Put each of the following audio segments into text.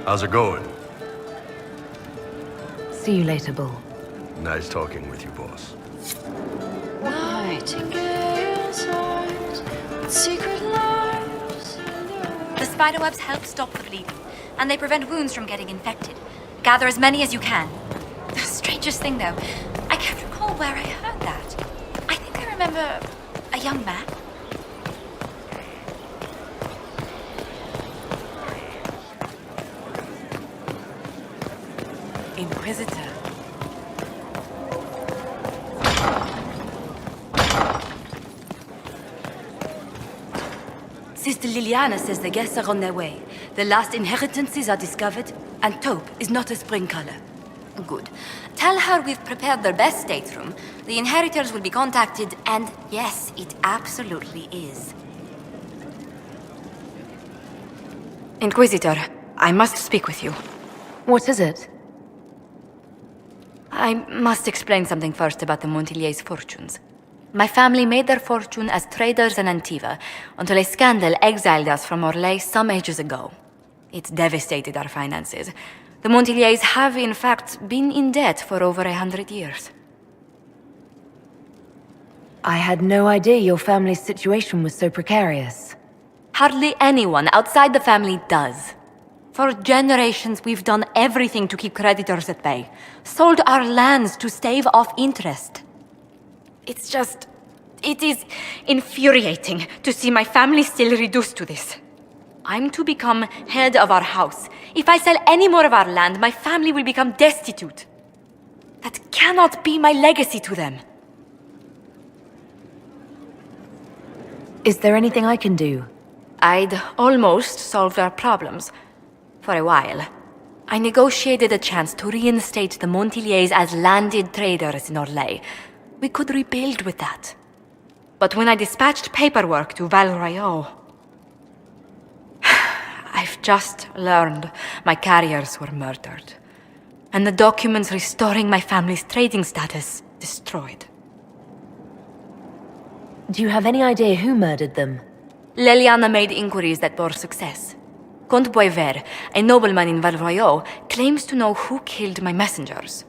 How's it going? See you later, Bull. Nice talking with you, boss. The spiderwebs help stop the bleeding, and they prevent wounds from getting infected. Gather as many as you can. The strangest thing, though, I can't recall where I heard that. I think I remember a young man. Inquisitor. Sister Liliana says the guests are on their way. The last inheritances are discovered, and taupe is not a spring color. Good. Tell her we've prepared their best stateroom. The inheritors will be contacted, and yes, it absolutely is. Inquisitor, I must speak with you. What is it? I must explain something first about the Montiliers' fortunes. My family made their fortune as traders in Antiva until a scandal exiled us from Orlais some ages ago. It devastated our finances. The Montiliers have, in fact, been in debt for over 100 years. I had no idea your family's situation was so precarious. Hardly anyone outside the family does. For generations, we've done everything to keep creditors at bay. Sold our lands to stave off interest. It is infuriating to see my family still reduced to this. I'm to become head of our house. If I sell any more of our land, my family will become destitute. That cannot be my legacy to them. Is there anything I can do? I'd almost solved our problems. For a while. I negotiated a chance to reinstate the Montiliers as landed traders in Orlais. We could rebuild with that. But when I dispatched paperwork to Val Royeaux, I've just learned my carriers were murdered, and the documents restoring my family's trading status destroyed. Do you have any idea who murdered them? Leliana made inquiries that bore success. Comte Boisvert, a nobleman in Val Royeaux, claims to know who killed my messengers.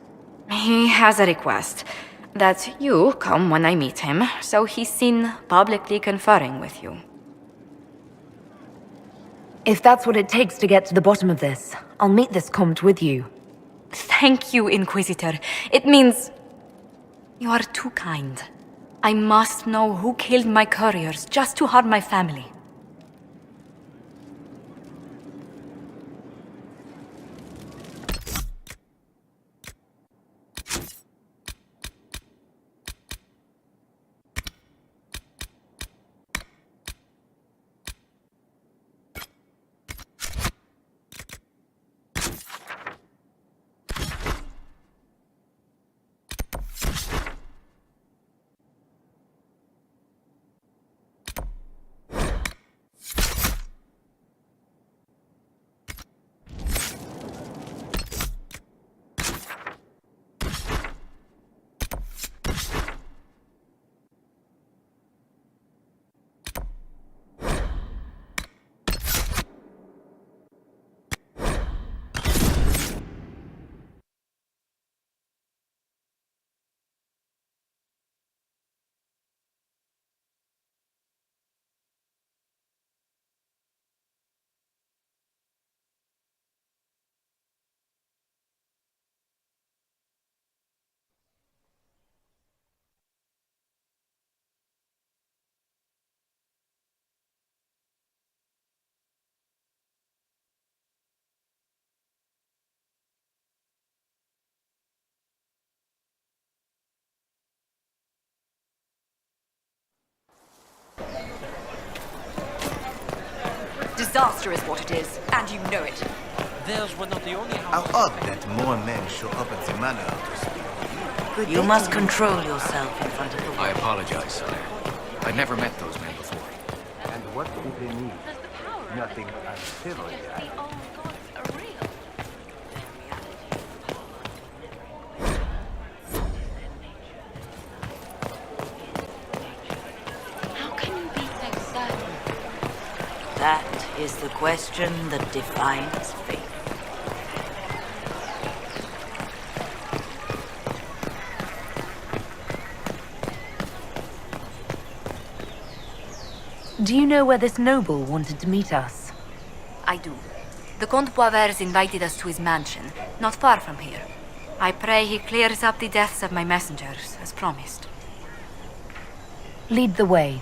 He has a request that you come when I meet him, so he's seen publicly conferring with you. If that's what it takes to get to the bottom of this, I'll meet this Comte with you. Thank you, Inquisitor. It means you are too kind. I must know who killed my couriers just to harm my family. Disaster is what it is, and you know it. Theirs were not the only How houses. odd that more men show up at the manor to speak. Good You day must to control yourself in front of the I world. apologize, sire. I'd never met those men before. And what do they need? Nothing uncivil yet. How can you be so certain? That is the question that defines faith. Do you know where this noble wanted to meet us? I do. The Comte Boisvert invited us to his mansion, not far from here. I pray he clears up the deaths of my messengers, as promised. Lead the way.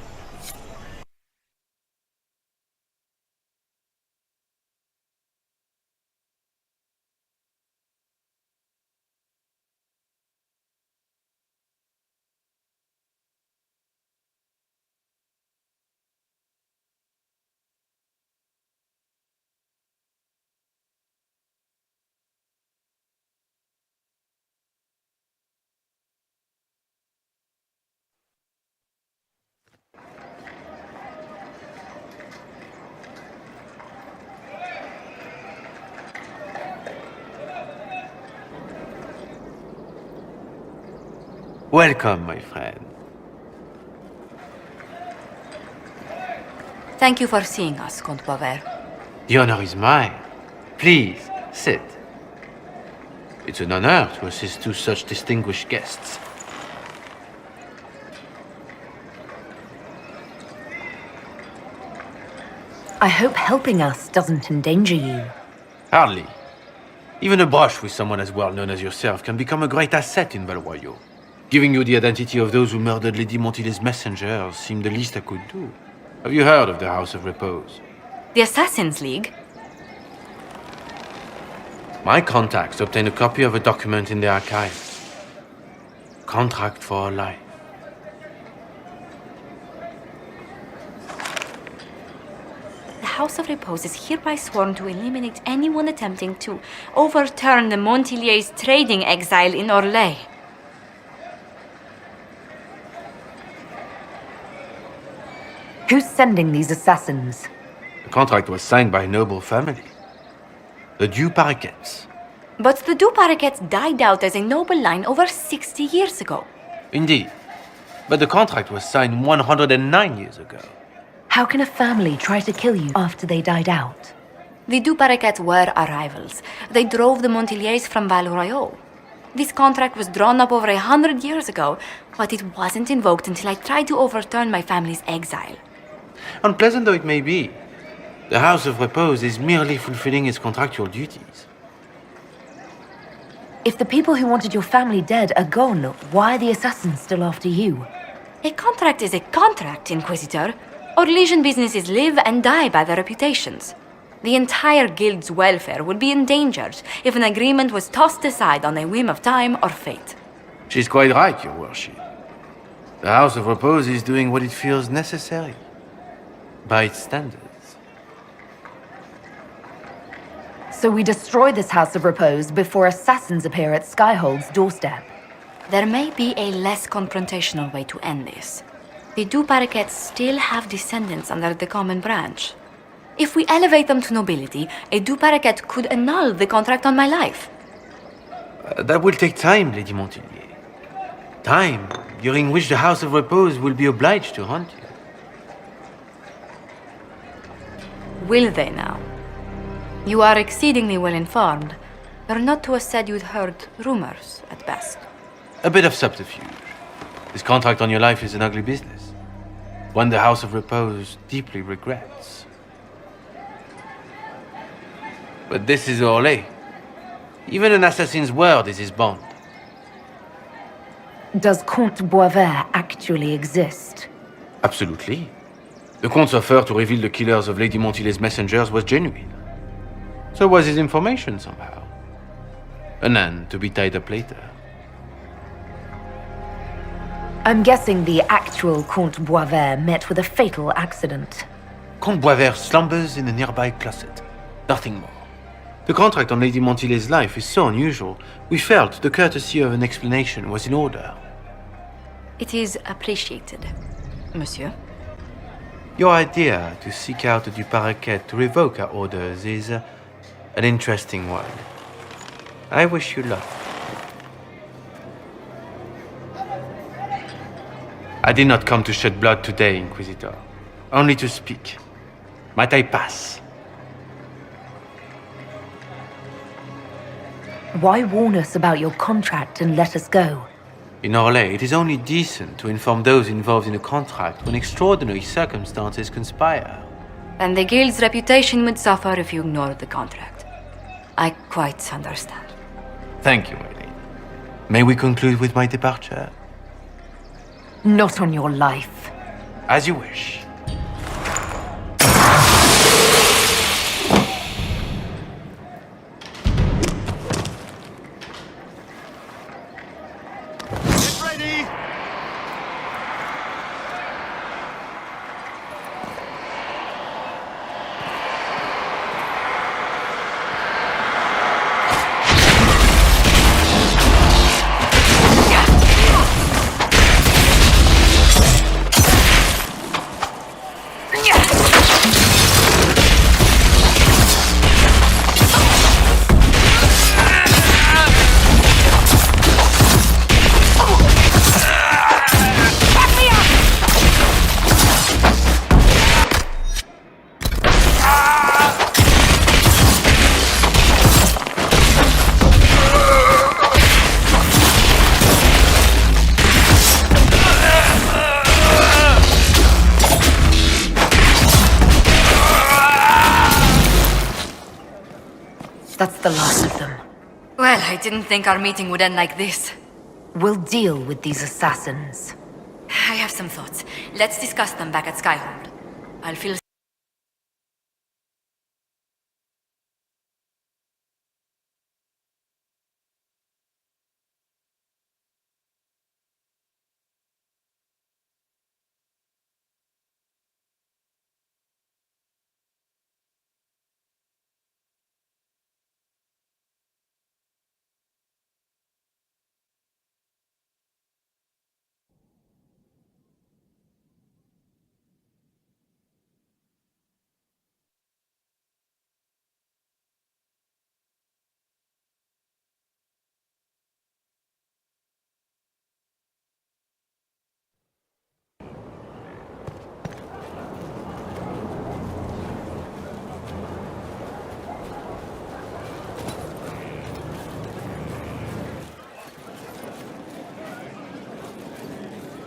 Welcome, my friend. Thank you for seeing us, Comte Boisvert. The honor is mine. Please, sit. It's an honor to assist two such distinguished guests. I hope helping us doesn't endanger you. Hardly. Even a brush with someone as well known as yourself can become a great asset in Valroyo. Giving you the identity of those who murdered Lady Montily's messengers seemed the least I could do. Have you heard of the House of Repose? The Assassin's League? My contacts obtained a copy of a document in the archives. Contract for life. The House of Repose is hereby sworn to eliminate anyone attempting to overturn the Montiliers' trading exile in Orlais. Who's sending these assassins? The contract was signed by a noble family. The Du Paraquets. But the Du Paraquets died out as a noble line over 60 years ago. Indeed. But the contract was signed 109 years ago. How can a family try to kill you after they died out? The Du Paraquets were our rivals. They drove the Montiliers from Valroyo. This contract was drawn up over 100 years ago, but it wasn't invoked until I tried to overturn my family's exile. Unpleasant though it may be, the House of Repose is merely fulfilling its contractual duties. If the people who wanted your family dead are gone, why are the assassins still after you? A contract is a contract, Inquisitor. Orlesian businesses live and die by their reputations. The entire guild's welfare would be endangered if an agreement was tossed aside on a whim of time or fate. She's quite right, Your Worship. The House of Repose is doing what it feels necessary, by its standards. So we destroy this House of Repose before assassins appear at Skyhold's doorstep. There may be a less confrontational way to end this. The Du Paraquets still have descendants under the common branch. If we elevate them to nobility, a Du Paraquet could annul the contract on my life. That will take time, Lady Montilier. Time during which the House of Repose will be obliged to hunt you. Will they now? You are exceedingly well informed. You're not to have said you'd heard rumors, at best. A bit of subterfuge. This contract on your life is an ugly business. One the House of Repose deeply regrets. But this is Orlais. Even an assassin's word is his bond. Does Comte Boisvert actually exist? Absolutely. The Comte's offer to reveal the killers of Lady Montily's messengers was genuine. So was his information somehow. An end to be tied up later. I'm guessing the actual Comte Boisvert met with a fatal accident. Comte Boisvert slumbers in a nearby closet. Nothing more. The contract on Lady Montily's life is so unusual, we felt the courtesy of an explanation was in order. It is appreciated, monsieur. Your idea to seek out the Du Paraquet to revoke our orders is an interesting one. I wish you luck. I did not come to shed blood today, Inquisitor. Only to speak. Might I pass? Why warn us about your contract and let us go? In Orlais, it is only decent to inform those involved in a contract when extraordinary circumstances conspire. And the guild's reputation would suffer if you ignored the contract. I quite understand. Thank you, my lady. May we conclude with my departure? Not on your life. As you wish. That's the last of them. Well, I didn't think our meeting would end like this. We'll deal with these assassins. I have some thoughts. Let's discuss them back at Skyhold. I'll feel...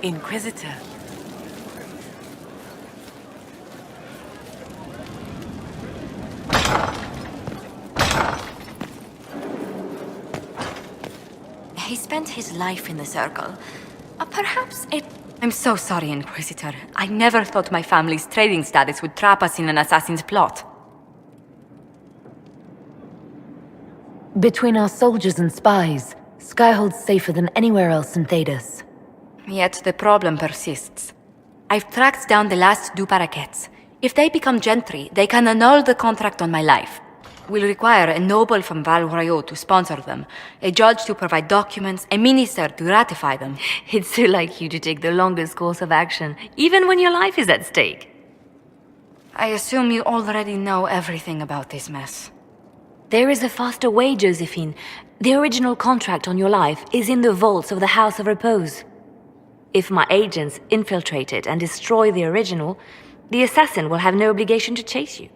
Inquisitor. He spent his life in the Circle. Perhaps it... I'm so sorry, Inquisitor. I never thought my family's trading status would trap us in an assassin's plot. Between our soldiers and spies, Skyhold's safer than anywhere else in Thedas. Yet the problem persists. I've tracked down the last two paraquets. If they become gentry, they can annul the contract on my life. We'll require a noble from Val Royaux to sponsor them, a judge to provide documents, a minister to ratify them. It's so like you to take the longest course of action, even when your life is at stake. I assume you already know everything about this mess. There is a faster way, Josephine. The original contract on your life is in the vaults of the House of Repose. If my agents infiltrate it and destroy the original, the assassin will have no obligation to chase you.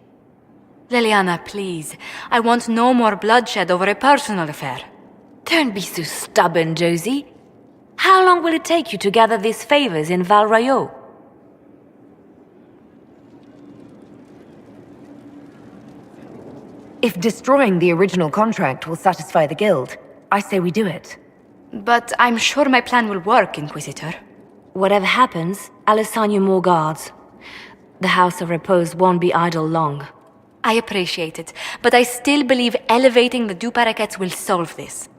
Liliana, please. I want no more bloodshed over a personal affair. Don't be so stubborn, Josie. How long will it take you to gather these favors in Val Royaux? If destroying the original contract will satisfy the guild, I say we do it. But I'm sure my plan will work, Inquisitor. Whatever happens, I'll assign you more guards. The House of Repose won't be idle long. I appreciate it, but I still believe elevating the two paraquets will solve this.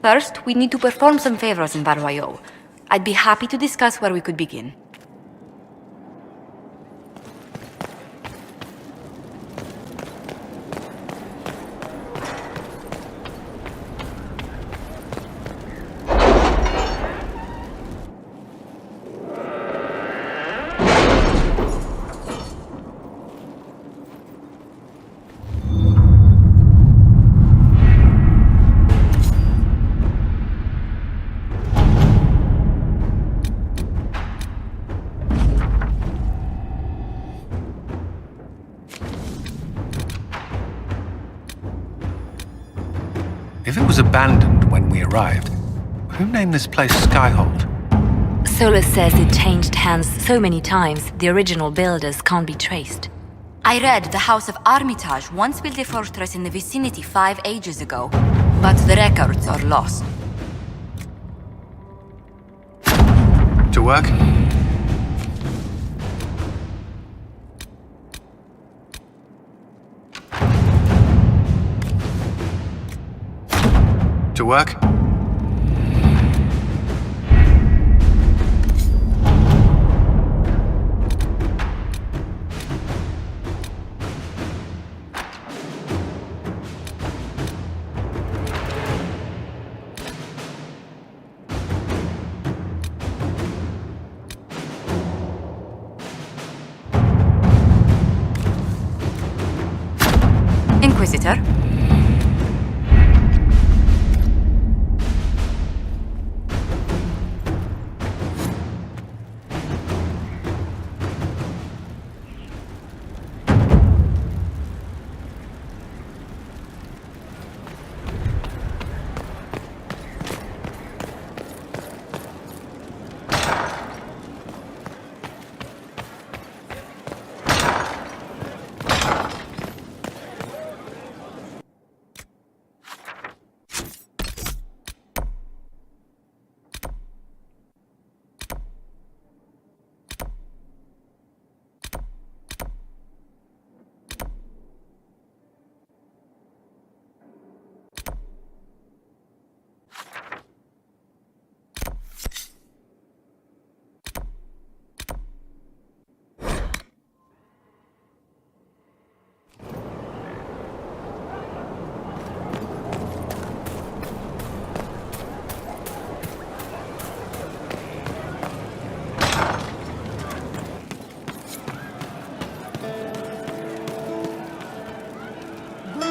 First, we need to perform some favors in Val Royaux. I'd be happy to discuss where we could begin. If it was abandoned when we arrived, who named this place Skyhold? Solus says it changed hands so many times, the original builders can't be traced. I read the House of Armitage once built a fortress in the vicinity 5 ages ago, but the records are lost. To work? To work? Inquisitor?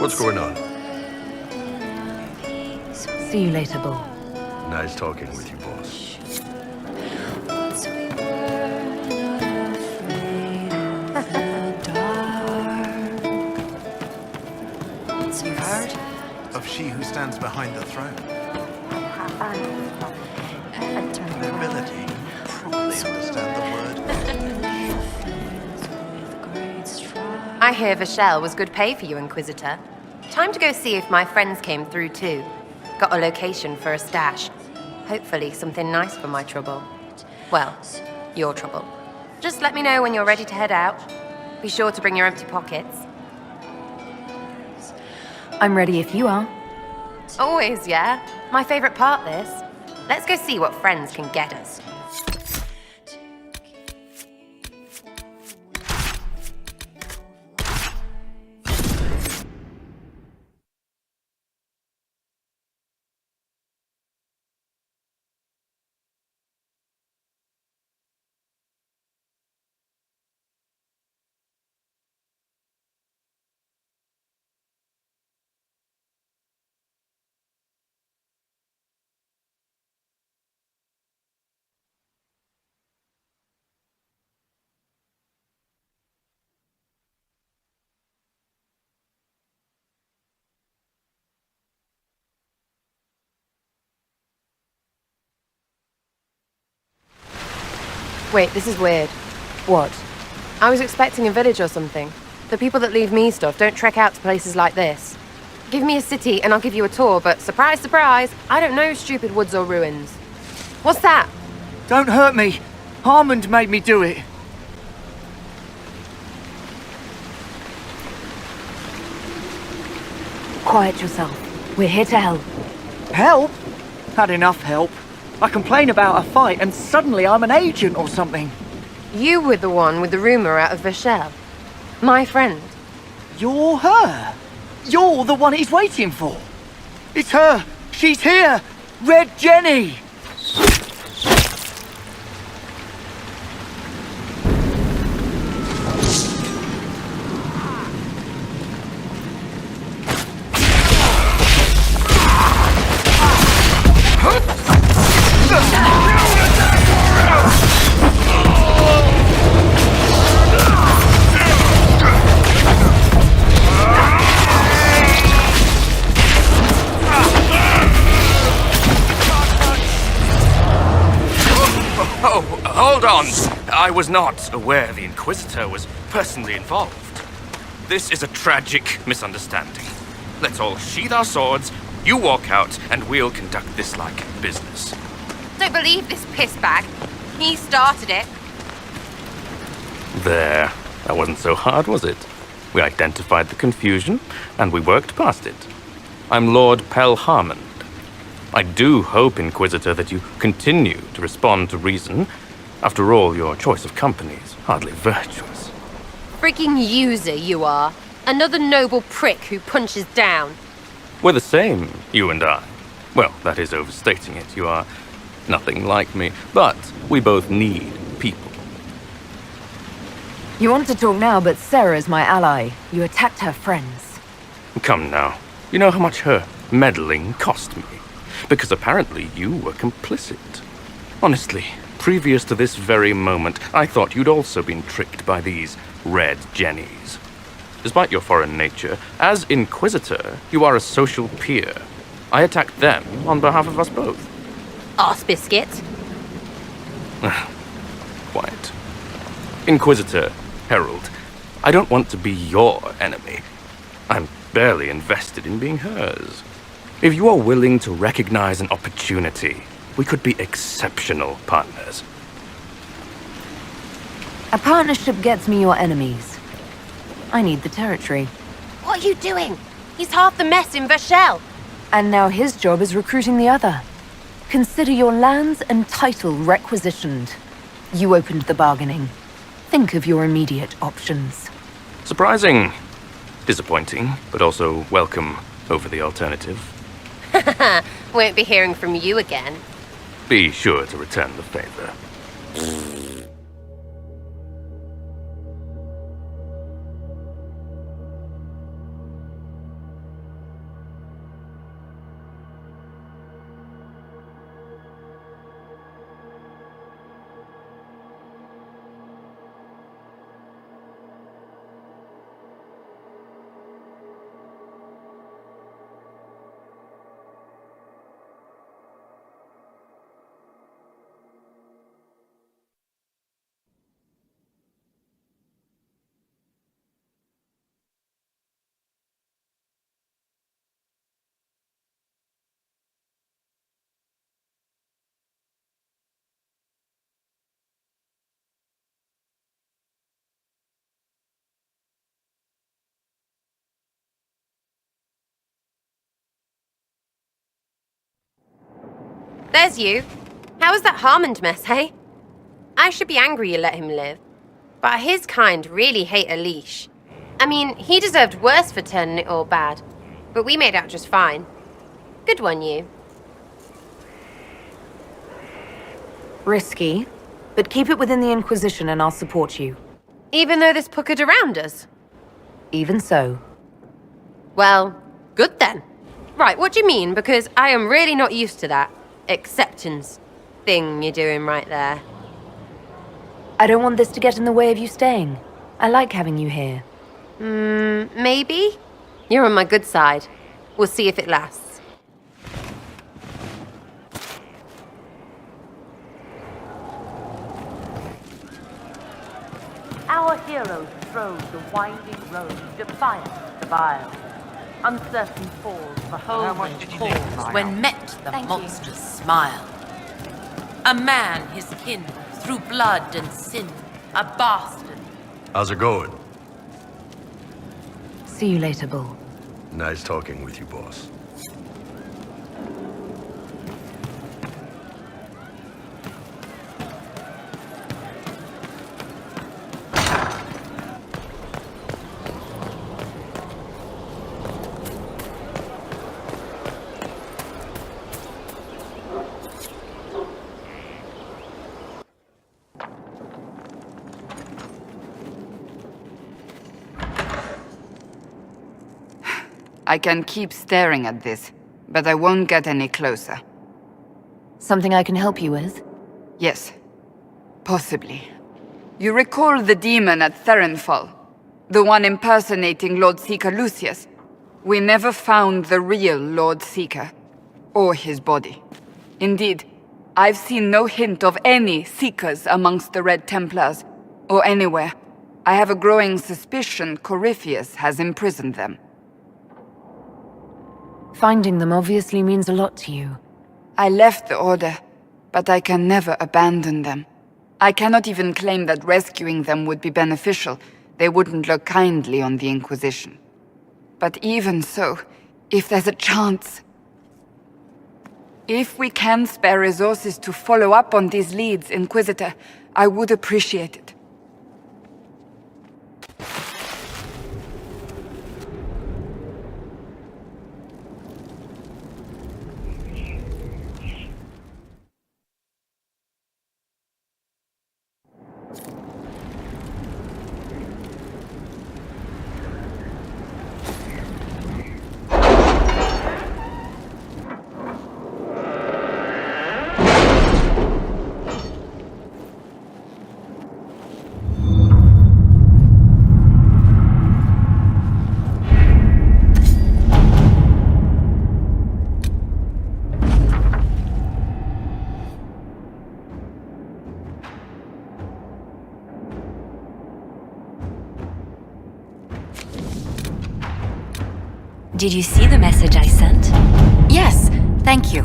What's going on? See you later, Bull. Nice talking with you, boss. You've heard? Of she who stands behind the throne. Nobility. Probably understand the word. I hear Vashel was good pay for you, Inquisitor. Time to go see if my friends came through too. Got a location for a stash. Hopefully something nice for my trouble. Well, your trouble. Just let me know when you're ready to head out. Be sure to bring your empty pockets. I'm ready if you are. Always, yeah? My favorite part, this. Let's go see what friends can get us. Wait, this is weird. What? I was expecting a village or something. The people that leave me stuff don't trek out to places like this. Give me a city and I'll give you a tour, but surprise, surprise, I don't know stupid woods or ruins. What's that? Don't hurt me. Harmond made me do it. Quiet yourself. We're here to help. Help? Had enough help. I complain about a fight and suddenly I'm an agent or something. You were the one with the rumor out of Vashel. My friend. You're her. You're the one he's waiting for. It's her. She's here. Red Jenny. on! I was not aware the Inquisitor was personally involved. This is a tragic misunderstanding. Let's all sheath our swords, you walk out, and we'll conduct this like business. Don't believe this pissbag. He started it. There. That wasn't so hard, was it? We identified the confusion, and we worked past it. I'm Lord Pelharmond. I do hope, Inquisitor, that you continue to respond to reason. After all, your choice of company is hardly virtuous. Freaking user you are. Another noble prick who punches down. We're the same, you and I. Well, that is overstating it. You are nothing like me, but we both need people. You want to talk now, but Sera's my ally. You attacked her friends. Come now. You know how much her meddling cost me? Because apparently you were complicit. Honestly, previous to this very moment, I thought you'd also been tricked by these red jennies. Despite your foreign nature, as Inquisitor, you are a social peer. I attacked them on behalf of us both. Arse biscuit. Quiet. Inquisitor, Herald, I don't want to be your enemy. I'm barely invested in being hers. If you are willing to recognize an opportunity, we could be exceptional partners. A partnership gets me your enemies. I need the territory. What are you doing? He's half the mess in Vashel. And now his job is recruiting the other. Consider your lands and title requisitioned. You opened the bargaining. Think of your immediate options. Surprising. Disappointing, but also welcome over the alternative. Won't be hearing from you again. Be sure to return the favor. There's you. How was that Harmond mess, hey? I should be angry you let him live. But his kind really hate a leash. I mean, he deserved worse for turning it all bad. But we made out just fine. Good one, you. Risky, but keep it within the Inquisition and I'll support you. Even though this puckered around us? Even so. Well, good then. Right, what do you mean? Because I am really not used to that acceptance thing you're doing right there. I don't want this to get in the way of you staying. I like having you here. Maybe? You're on my good side. We'll see if it lasts. Our heroes trode the winding road, defiant the vile. Uncertain falls the whole cause when met the monstrous smile. A man his kin, through blood and sin, a bastard. How's it going? See you later, Bull. Nice talking with you, boss. I can keep staring at this, but I won't get any closer. Something I can help you with? Yes. Possibly. You recall the demon at Therenfall? The one impersonating Lord Seeker Lucius? We never found the real Lord Seeker, or his body. Indeed, I've seen no hint of any Seekers amongst the Red Templars, or anywhere. I have a growing suspicion Corypheus has imprisoned them. Finding them obviously means a lot to you. I left the Order, but I can never abandon them. I cannot even claim that rescuing them would be beneficial. They wouldn't look kindly on the Inquisition. But even so, if there's a chance... If we can spare resources to follow up on these leads, Inquisitor, I would appreciate it. Did you see the message I sent? Yes, thank you.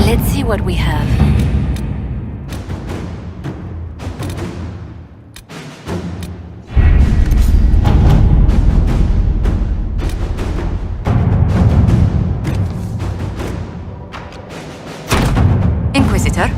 Let's see what we have. Inquisitor?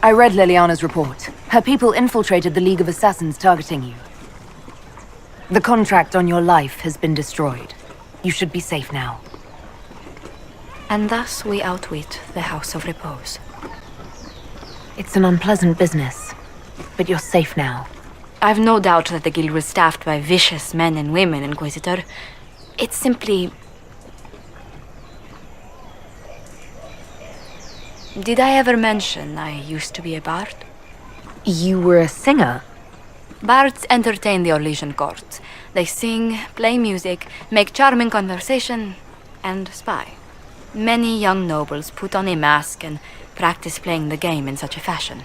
I read Liliana's report. Her people infiltrated the League of Assassins targeting you. The contract on your life has been destroyed. You should be safe now. And thus we outwit the House of Repose. It's an unpleasant business, but you're safe now. I've no doubt that the guild was staffed by vicious men and women, Inquisitor. It's simply... Did I ever mention I used to be a bard? You were a singer? Bards entertain the Orlesian court. They sing, play music, make charming conversation, and spy. Many young nobles put on a mask and practice playing the game in such a fashion.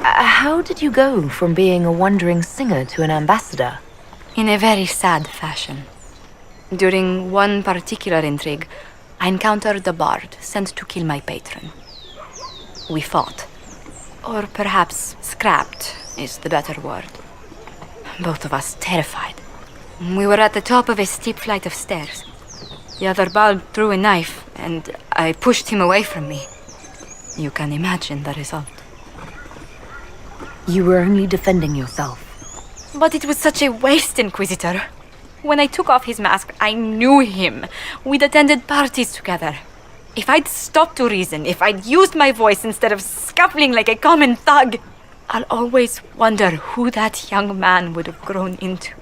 How did you go from being a wandering singer to an ambassador? in a very sad fashion. During one particular intrigue, I encountered the bard sent to kill my patron. We fought. Or perhaps scrapped is the better word. Both of us terrified. We were at the top of a steep flight of stairs. The other bard threw a knife, and I pushed him away from me. You can imagine the result. You were only defending yourself. But it was such a waste, Inquisitor. When I took off his mask, I knew him. We'd attended parties together. If I'd stopped to reason, if I'd used my voice instead of scuffling like a common thug, I'll always wonder who that young man would have grown into.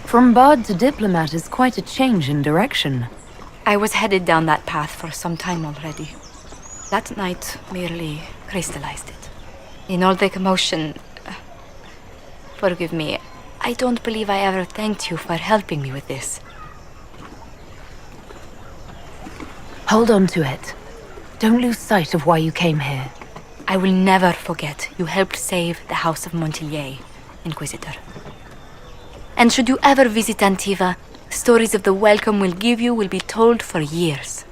From bard to diplomat is quite a change in direction. I was headed down that path for some time already. That night merely crystallized it. In all the commotion... forgive me, I don't believe I ever thanked you for helping me with this. Hold on to it. Don't lose sight of why you came here. I will never forget you helped save the House of Montilier, Inquisitor. And should you ever visit Antiva, stories of the welcome we'll give you will be told for years.